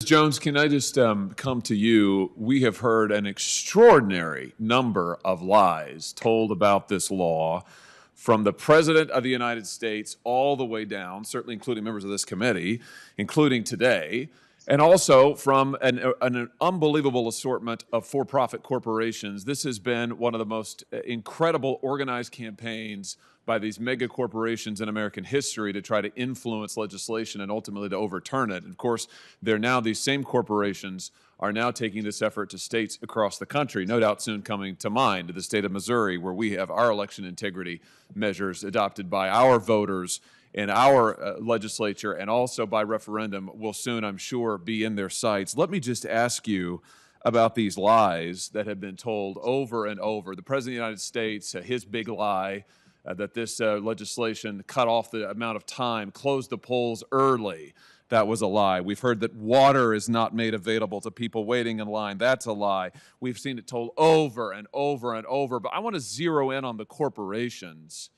Jones, can I just come to you? We have heard an extraordinary number of lies told about this law from the President of the United States all the way down, certainly including members of this committee, including today, and also from an unbelievable assortment of for-profit corporations. This has been one of the most incredible organized campaigns by these mega corporations in American history to try to influence legislation and ultimately to overturn it. And of course, these same corporations are now taking this effort to states across the country, no doubt soon coming to mind, to the state of Missouri, where we have our election integrity measures adopted by our voters in our legislature, and also by referendum will soon, I'm sure, be in their sights. Let me just ask you about these lies that have been told over and over. The President of the United States, his big lie, that this legislation cut off the amount of time, closed the polls early. That was a lie. We've heard that water is not made available to people waiting in line. That's a lie. We've seen it told over and over and over. But I want to zero in on the corporations,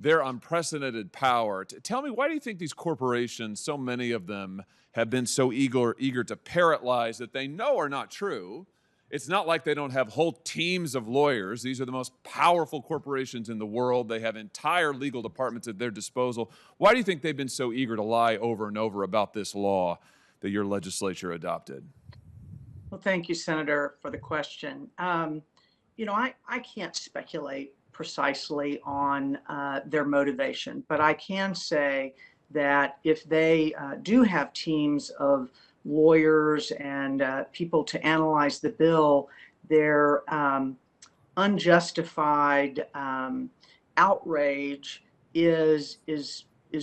their unprecedented power. Tell me, why do you think these corporations, so many of them, have been so eager to parrot lies that they know are not true? It's not like they don't have whole teams of lawyers. These are the most powerful corporations in the world. They have entire legal departments at their disposal. Why do you think they've been so eager to lie over and over about this law that your legislature adopted? Well, thank you, Senator, for the question. I can't speculate precisely on their motivation, but I can say that if they do have teams of lawyers and people to analyze the bill, their unjustified outrage is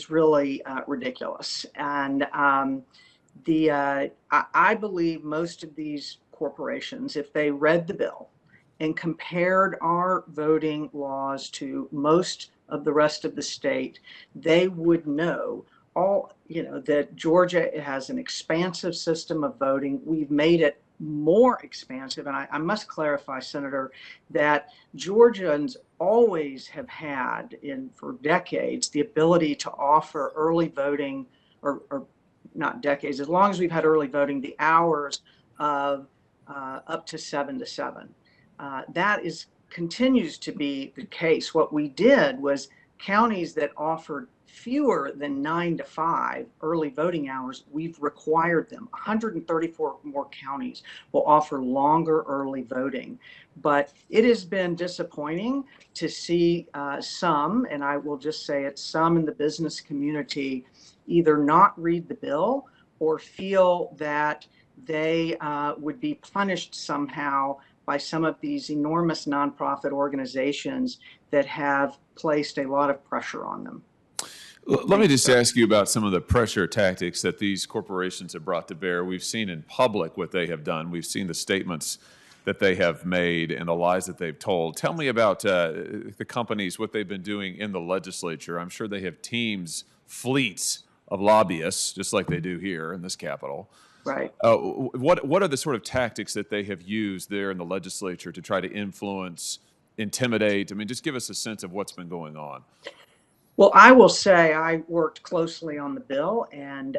really ridiculous. And I believe most of these corporations, if they read the bill and compared our voting laws to most of the rest of the state, they would know that Georgia has an expansive system of voting. We've made it more expansive. And I must clarify, Senator, that Georgians always have had, for decades, the ability to offer early voting, or not decades, as long as we've had early voting, the hours of up to 7 to 7. That continues to be the case. What we did was counties that offered fewer than 9 to 5 early voting hours, we've required them. 134 more counties will offer longer early voting. But it has been disappointing to see some, and I will just say it, some in the business community either not read the bill or feel that they would be punished somehow by some of these enormous nonprofit organizations that have placed a lot of pressure on them. Let me just ask you about some of the pressure tactics that these corporations have brought to bear. We've seen in public what they have done. We've seen the statements that they have made and the lies that they've told. Tell me about the companies, what they've been doing in the legislature. I'm sure they have teams, fleets of lobbyists, just like they do here in this Capitol. Right. What are the sort of tactics that they have used there in the legislature to try to influence, intimidate? I mean, just give us a sense of what's been going on. Well, I will say I worked closely on the bill and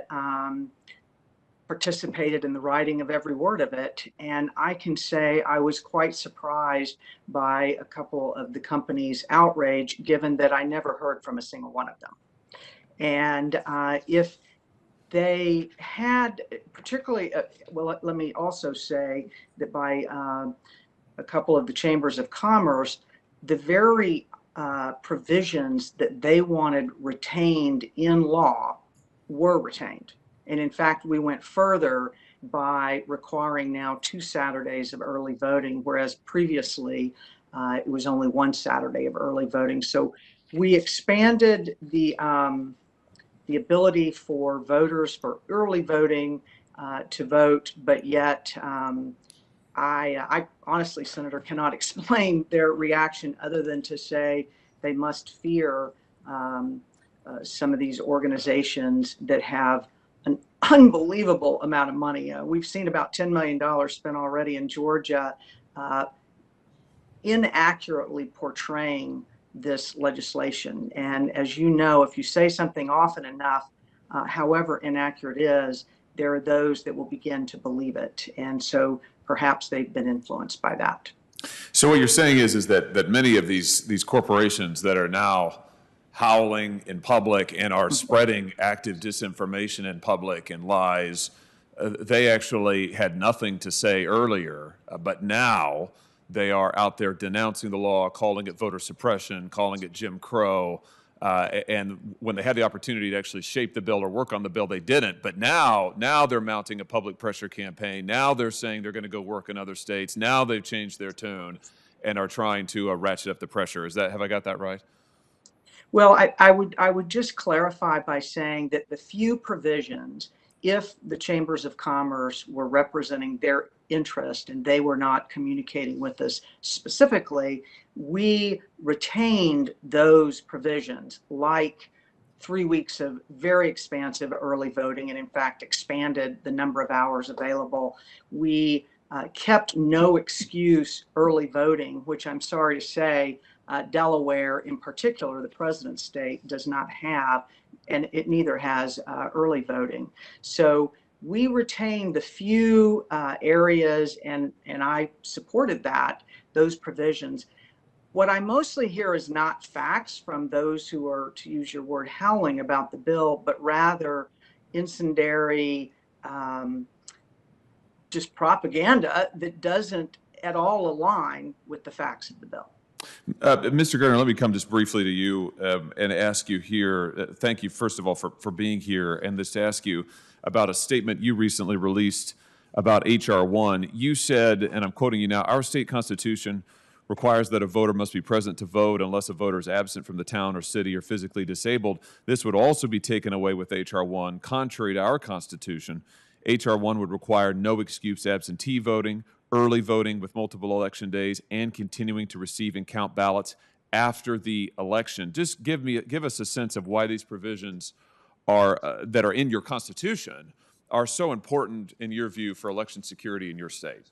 participated in the writing of every word of it. And I can say I was quite surprised by a couple of the companies' outrage, given that I never heard from a single one of them. And if they had, particularly, let me also say that by a couple of the chambers of commerce, the very provisions that they wanted retained in law were retained. And in fact, we went further by requiring now 2 Saturdays of early voting, whereas previously it was only 1 Saturday of early voting. So we expanded the ability for voters for early voting to vote, but yet I honestly, Senator, cannot explain their reaction other than to say they must fear some of these organizations that have an unbelievable amount of money. We've seen about $10 million spent already in Georgia inaccurately portraying this legislation. And as you know, if you say something often enough, however inaccurate it is, there are those that will begin to believe it. And so perhaps they've been influenced by that. So what you're saying is that many of these corporations that are now howling in public and are spreading active disinformation in public and lies, they actually had nothing to say earlier, but now they are out there denouncing the law, calling it voter suppression, calling it Jim Crow. And when they had the opportunity to actually shape the bill or work on the bill, they didn't. But now they're mounting a public pressure campaign. Now they're saying they're going to go work in other states. Now they've changed their tune and are trying to ratchet up the pressure. Have I got that right? Well, I would just clarify by saying that the few provisions, if the chambers of commerce were representing their interest and they were not communicating with us specifically, we retained those provisions, like 3 weeks of very expansive early voting, and in fact expanded the number of hours available. We kept no excuse early voting, which I'm sorry to say, Delaware in particular, the president's state, does not have, and it neither has early voting. So we retained the few areas, and I supported those provisions. What I mostly hear is not facts from those who are, to use your word, howling about the bill, but rather incendiary, just propaganda that doesn't at all align with the facts of the bill. Mr. Garner, let me come just briefly to you and ask you here, thank you, first of all, for being here, and just to ask you about a statement you recently released about H.R. 1. You said, and I'm quoting you now, "Our state constitution requires that a voter must be present to vote unless a voter is absent from the town or city or physically disabled. This would also be taken away with H.R. 1. Contrary to our constitution, H.R. 1 would require no excuse absentee voting, early voting with multiple election days, and continuing to receive and count ballots after the election." Just give us a sense of why these provisions that are in your Constitution are so important in your view for election security in your state.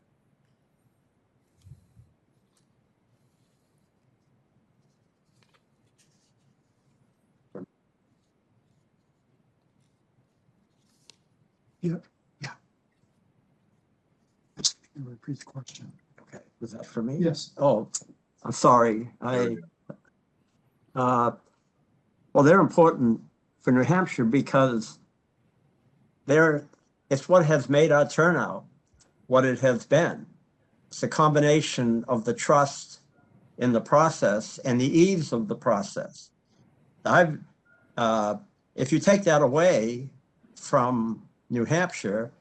Yeah. Just repeat the question. Okay, was that for me? Yes. Oh, I'm sorry. Well, they're important for New Hampshire because it's what has made our turnout what it has been. It's a combination of the trust in the process and the ease of the process. If you take that away from New Hampshire,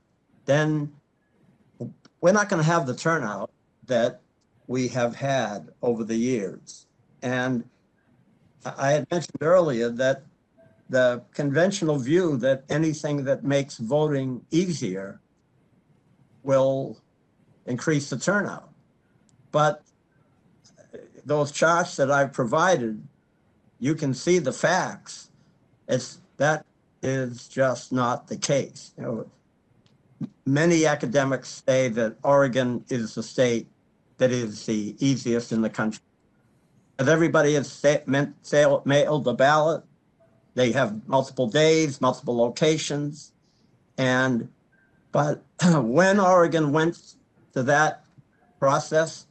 then we're not going to have the turnout that we have had over the years. And I had mentioned earlier that the conventional view that anything that makes voting easier will increase the turnout. But those charts that I've provided, you can see the facts. That is just not the case. Many academics say that Oregon is the state that is the easiest in the country. As everybody has mailed the ballot, they have multiple days, multiple locations. But when Oregon went to that process,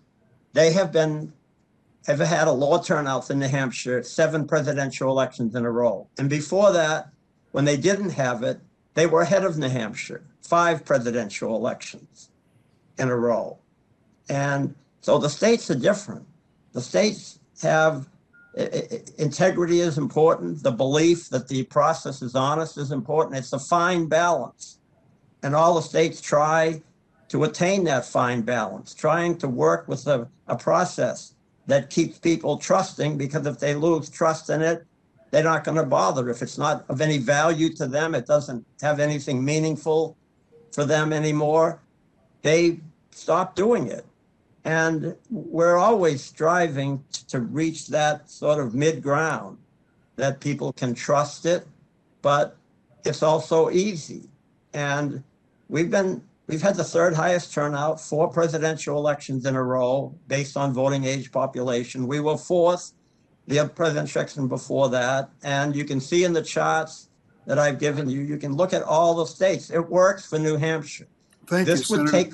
they have had a lower turnout than New Hampshire, 7 presidential elections in a row. And before that, when they didn't have it, they were ahead of New Hampshire, 5 presidential elections in a row. And so the states are different. The states have integrity is important. The belief that the process is honest is important. It's a fine balance. And all the states try to attain that fine balance, trying to work with a process that keeps people trusting, because if they lose trust in it, they're not going to bother. If it's not of any value to them, it doesn't have anything meaningful for them anymore, they stop doing it. And we're always striving to reach that sort of mid-ground, that people can trust it, but it's also easy. And we've had the 3rd highest turnout, 4 presidential elections in a row based on voting age population. We were 4th, the presidential election before that. And you can see in the charts that I've given you. You can look at all the states. It works for New Hampshire. Thank you, This would Senator. take